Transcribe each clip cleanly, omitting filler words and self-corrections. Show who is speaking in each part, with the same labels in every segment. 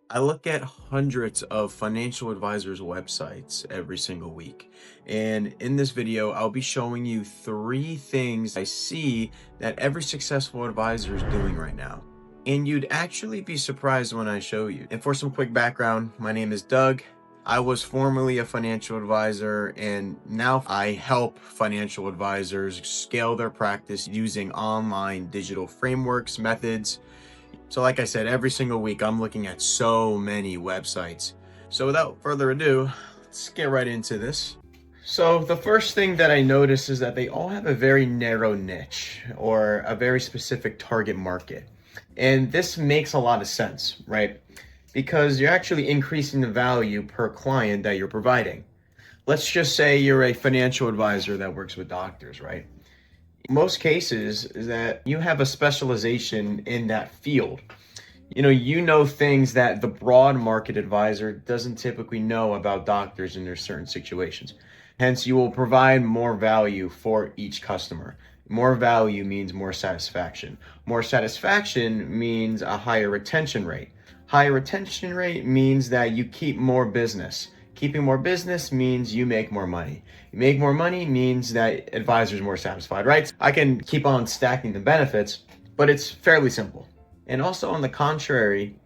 Speaker 1: I look at hundreds of financial advisors' websites every single week. And in this video, I'll be showing you three things I see that every successful advisor is doing right now. And you'd actually be surprised when I show you. And for some quick background, my name is Doug. I was formerly a financial advisor, and now I help financial advisors scale their practice using online digital frameworks, methods. So like I said, every single week I'm looking at so many websites. So without further ado, let's get right into this. So the first thing that I notice is that they all have a very narrow niche or a very specific target market. And this makes a lot of sense, right? Because you're actually increasing the value per client that you're providing. Let's just say you're a financial advisor that works with doctors, right? Most cases is that you have a specialization in that field. You know things that the broad market advisor doesn't typically know about doctors in their certain situations. Hence, you will provide more value for each customer. More value means more satisfaction. More satisfaction means a higher retention rate. Higher retention rate means that you keep more business. Keeping more business means you make more money. You make more money means that advisors are more satisfied, right? I can keep on stacking the benefits, but it's fairly simple. And also on the contrary,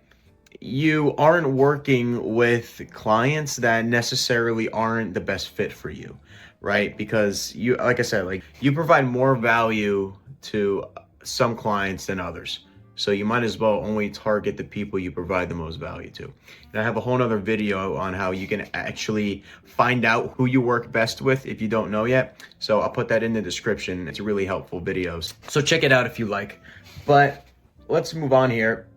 Speaker 1: you aren't working with clients that necessarily aren't the best fit for you, right? Because you, like I said, you provide more value to some clients than others. So you might as well only target the people you provide the most value to. And I have a whole nother video on how you can actually find out who you work best with if you don't know yet. So I'll put that in the description. It's a really helpful video. So check it out if you like. But let's move on here.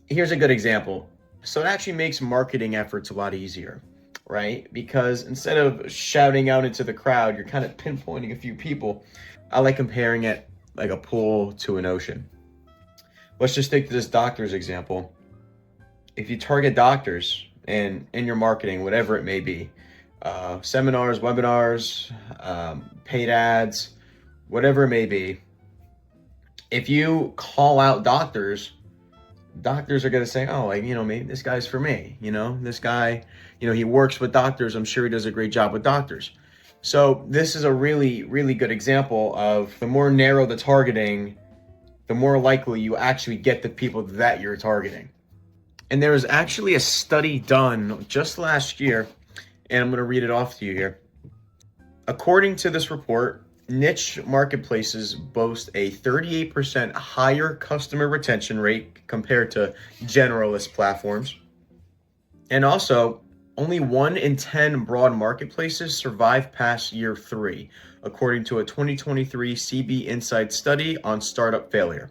Speaker 1: Here's a good example. So it actually makes marketing efforts a lot easier, right? Because instead of shouting out into the crowd, you're kind of pinpointing a few people. I like comparing it like a pool to an ocean. Let's just take this doctor's example. If you target doctors and in your marketing, whatever it may be, seminars, webinars, paid ads, whatever it may be, if you call out doctors are going to say, oh, maybe this guy's for me. This guy, he works with doctors. I'm sure he does a great job with doctors. So this is a really, really good example of the more narrow the targeting, the more likely you actually get the people that you're targeting. And there was actually a study done just last year, and I'm going to read it off to you here. According to this report, niche marketplaces boast a 38% higher customer retention rate compared to generalist platforms. And also, only 1 in 10 broad marketplaces survive past year 3, according to a 2023 CB Insight study on startup failure.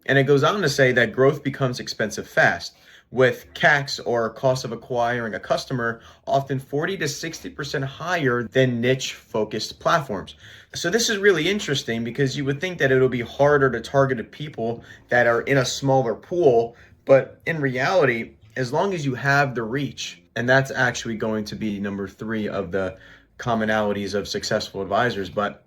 Speaker 1: And it goes on to say that growth becomes expensive fast, with CACs, or cost of acquiring a customer, often 40 to 60% higher than niche-focused platforms. So this is really interesting because you would think that it'll be harder to target people that are in a smaller pool, but in reality, as long as you have the reach, and that's actually going to be number 3 of the commonalities of successful advisors, but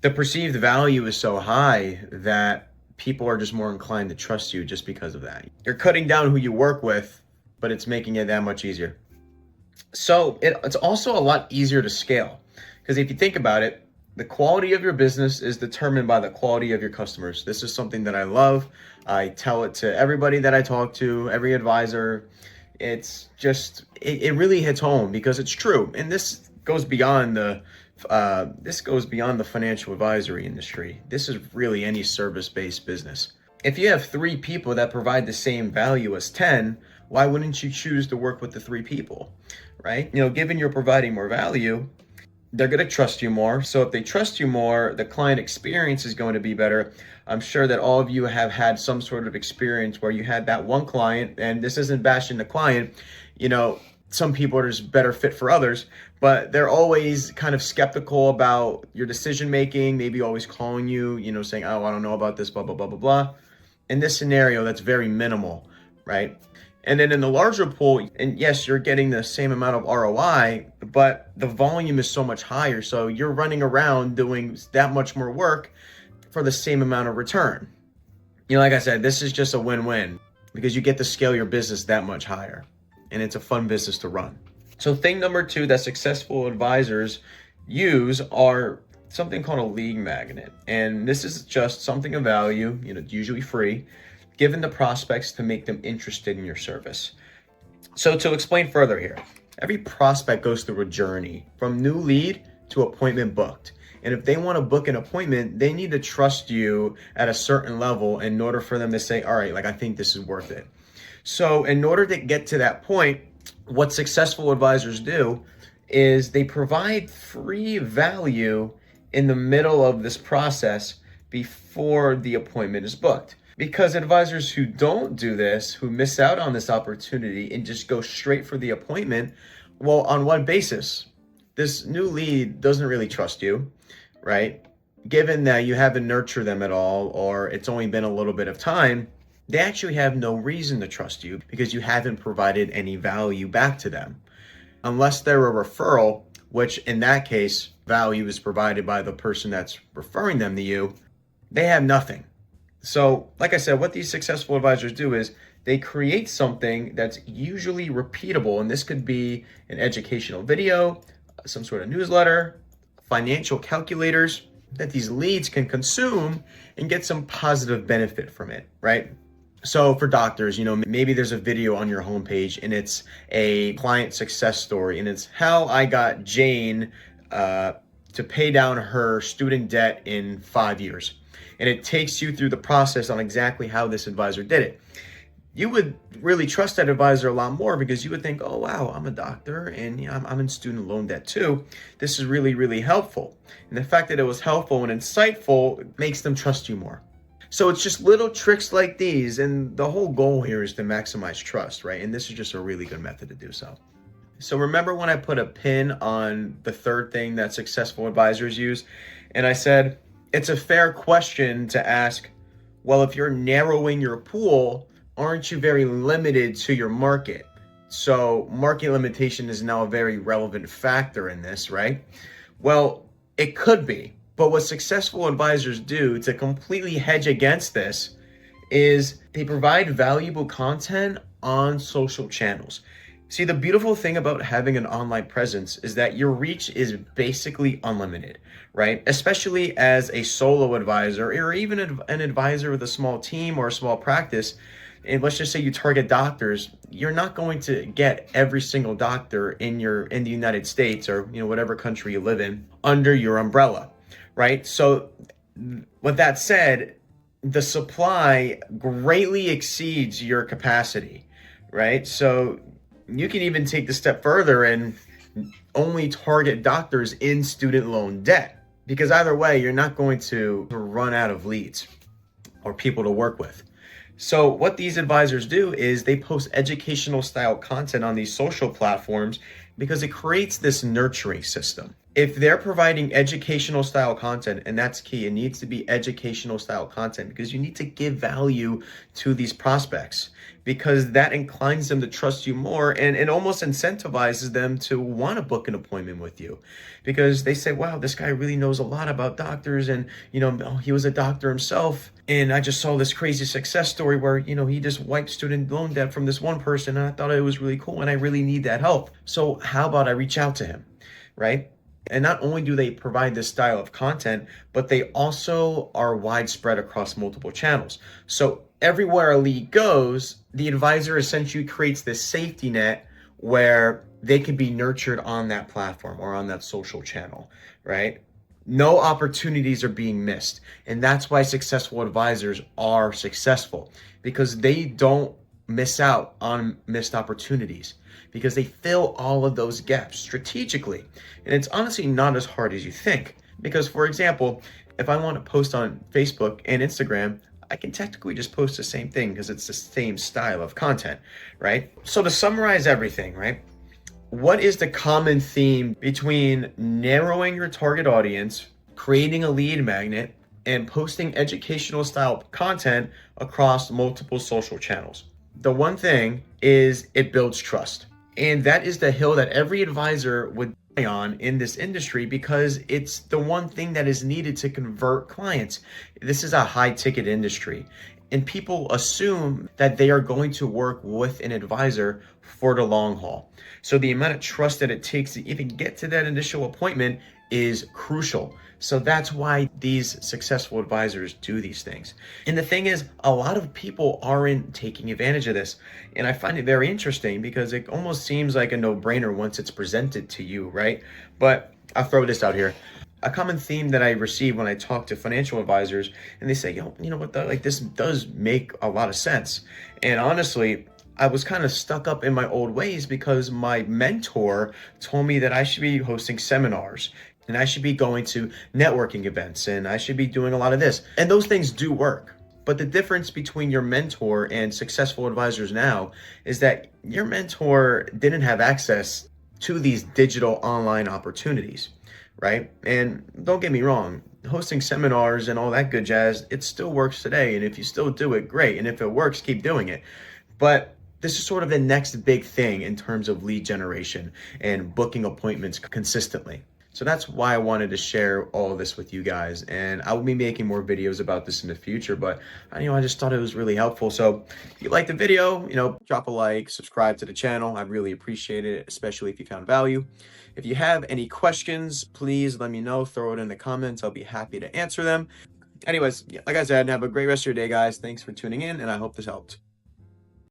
Speaker 1: the perceived value is so high that people are just more inclined to trust you just because of that. You're cutting down who you work with, but it's making it that much easier. So it's also a lot easier to scale, because if you think about it, the quality of your business is determined by the quality of your customers. This is something that I love. I tell it to everybody that I talk to, every advisor. It's just, it really hits home because it's true. And this goes beyond the financial advisory industry. This is really any service-based business. If you have 3 people that provide the same value as 10, why wouldn't you choose to work with the 3 people, right? Given you're providing more value, they're going to trust you more. So if they trust you more, the client experience is going to be better. I'm sure that all of you have had some sort of experience where you had that one client, and this isn't bashing the client, some people are just better fit for others, but they're always kind of skeptical about your decision making, maybe always calling you, saying, oh, I don't know about this, blah, blah, blah, blah, blah. In this scenario, that's very minimal, right? And then in the larger pool, and yes, you're getting the same amount of ROI, but the volume is so much higher. So you're running around doing that much more work for the same amount of return. Like I said, this is just a win-win. because you get to scale your business that much higher. And it's a fun business to run. So thing number two that successful advisors use are something called a lead magnet. And this is just something of value, usually free, given the prospects to make them interested in your service. So to explain further here, every prospect goes through a journey from new lead to appointment booked. And if they want to book an appointment, they need to trust you at a certain level in order for them to say, all right, I think this is worth it. So in order to get to that point, what successful advisors do is they provide free value in the middle of this process before the appointment is booked. Because advisors who don't do this, who miss out on this opportunity and just go straight for the appointment, well, on what basis? This new lead doesn't really trust you, right? Given that you haven't nurtured them at all, or it's only been a little bit of time, they actually have no reason to trust you because you haven't provided any value back to them. Unless they're a referral, which in that case, value is provided by the person that's referring them to you, they have nothing. So, like I said, what these successful advisors do is they create something that's usually repeatable. And this could be an educational video, some sort of newsletter, financial calculators that these leads can consume and get some positive benefit from it, right? So for doctors, maybe there's a video on your homepage and it's a client success story and it's how I got Jane to pay down her student debt in 5 years. And it takes you through the process on exactly how this advisor did it. You would really trust that advisor a lot more because you would think, oh, wow, I'm a doctor and I'm in student loan debt too. This is really, really helpful. And the fact that it was helpful and insightful makes them trust you more. So it's just little tricks like these. And the whole goal here is to maximize trust, right? And this is just a really good method to do so. So remember when I put a pin on the third thing that successful advisors use? And I said, it's a fair question to ask, well, if you're narrowing your pool, aren't you very limited to your market? So market limitation is now a very relevant factor in this, right? Well, it could be. But what successful advisors do to completely hedge against this is they provide valuable content on social channels. See, the beautiful thing about having an online presence is that your reach is basically unlimited, right? Especially as a solo advisor or even an advisor with a small team or a small practice. And let's just say you target doctors, you're not going to get every single doctor in the United States or whatever country you live in under your umbrella, right? So with that said, the supply greatly exceeds your capacity, right? So you can even take the step further and only target doctors in student loan debt, because either way, you're not going to run out of leads or people to work with. So what these advisors do is they post educational style content on these social platforms because it creates this nurturing system. If they're providing educational style content, and that's key, it needs to be educational style content because you need to give value to these prospects, because that inclines them to trust you more and it almost incentivizes them to want to book an appointment with you because they say, wow, this guy really knows a lot about doctors and, he was a doctor himself. And I just saw this crazy success story where, he just wiped student loan debt from this one person and I thought it was really cool and I really need that help. So how about I reach out to him, right? And not only do they provide this style of content, but they also are widespread across multiple channels. So everywhere a lead goes, the advisor essentially creates this safety net where they can be nurtured on that platform or on that social channel, right? No opportunities are being missed. And that's why successful advisors are successful, because they don't miss out on missed opportunities, because they fill all of those gaps strategically. And it's honestly not as hard as you think. Because, for example, if I want to post on Facebook and Instagram, I can technically just post the same thing because it's the same style of content, right? So to summarize everything, right? What is the common theme between narrowing your target audience, creating a lead magnet, and posting educational style content across multiple social channels? The one thing is it builds trust. And that is the hill that every advisor would die on in this industry, because it's the one thing that is needed to convert clients. This is a high ticket industry. And people assume that they are going to work with an advisor for the long haul. So the amount of trust that it takes to even get to that initial appointment is crucial. So that's why these successful advisors do these things. And the thing is, a lot of people aren't taking advantage of this. And I find it very interesting because it almost seems like a no-brainer once it's presented to you, right? But I'll throw this out here. A common theme that I receive when I talk to financial advisors, and they say, yo, you know what, like this does make a lot of sense. And honestly, I was kind of stuck up in my old ways because my mentor told me that I should be hosting seminars and I should be going to networking events and I should be doing a lot of this. And those things do work. But the difference between your mentor and successful advisors now is that your mentor didn't have access to these digital online opportunities, right? And don't get me wrong, hosting seminars and all that good jazz, it still works today. And if you still do it, great. And if it works, keep doing it. But this is sort of the next big thing in terms of lead generation and booking appointments consistently. So that's why I wanted to share all of this with you guys. And I will be making more videos about this in the future, but I just thought it was really helpful. So if you liked the video, drop a like, subscribe to the channel. I'd really appreciate it, especially if you found value. If you have any questions, please let me know. Throw it in the comments. I'll be happy to answer them. Anyways, like I said, have a great rest of your day, guys. Thanks for tuning in, and I hope this helped.